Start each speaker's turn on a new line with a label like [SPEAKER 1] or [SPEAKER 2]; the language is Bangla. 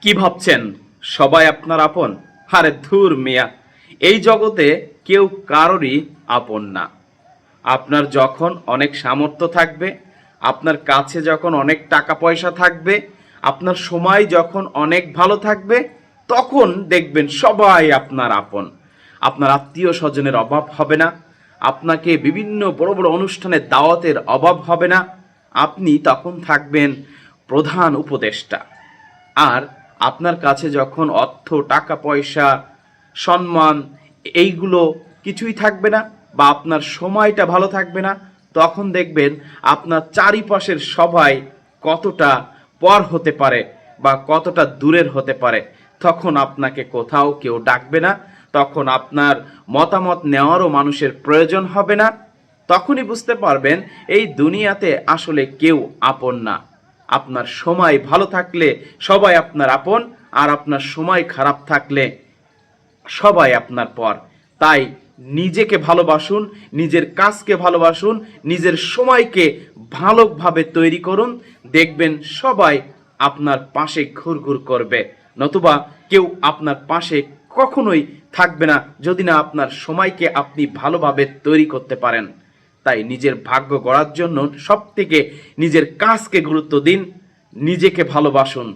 [SPEAKER 1] কি ভাবছেন সবাই আপনার আপন? আরে ধুর মিয়া, এই জগতে কেউ কারোরই আপন না। আপনার যখন অনেক সামর্থ্য থাকবে, আপনার কাছে যখন অনেক টাকা পয়সা থাকবে, আপনার সময় যখন অনেক ভালো থাকবে, তখন দেখবেন সবাই আপনার আপন। আপনার আত্মীয় স্বজনের অভাব হবে না, আপনাকে বিভিন্ন বড় বড় অনুষ্ঠানে দাওয়াতের অভাব হবে না। আপনি তখন থাকবেন প্রধান উপদেষ্টা। আর আপনার কাছে যখন অর্থ, টাকা পয়সা, সম্মান এইগুলো কিছুই থাকবে না, বা আপনার সময়টা ভালো থাকবে না, তখন দেখবেন আপনার চারিপাশের সবাই কতটা পর হতে পারে বা কতটা দূরের হতে পারে। তখন আপনাকে কোথাও কেউ ডাকবে না, তখন আপনার মতামত নেওয়ারও মানুষের প্রয়োজন হবে না। তখনই বুঝতে পারবেন এই দুনিয়াতে আসলে কেউ আপন না। আপনার সময় ভালো থাকলে সবাই আপনার আপন, আর আপনার সময় খারাপ থাকলে সবাই আপনার পর। তাই নিজেকে ভালোবাসুন, নিজের কাজকে ভালোবাসুন, নিজের সময়কে ভালোভাবে তৈরি করুন। দেখবেন সবাই আপনার পাশে ঘুরঘুর করবে, নতুবা কেউ আপনার পাশে কখনোই থাকবে না যদি না আপনার সময়কে আপনি ভালোভাবে তৈরি করতে পারেন। তাই নিজের ভাগ্য গড়ার জন্য সবথেকে নিজের কাজকে গুরুত্ব দিন, নিজেকে ভালোবাসুন।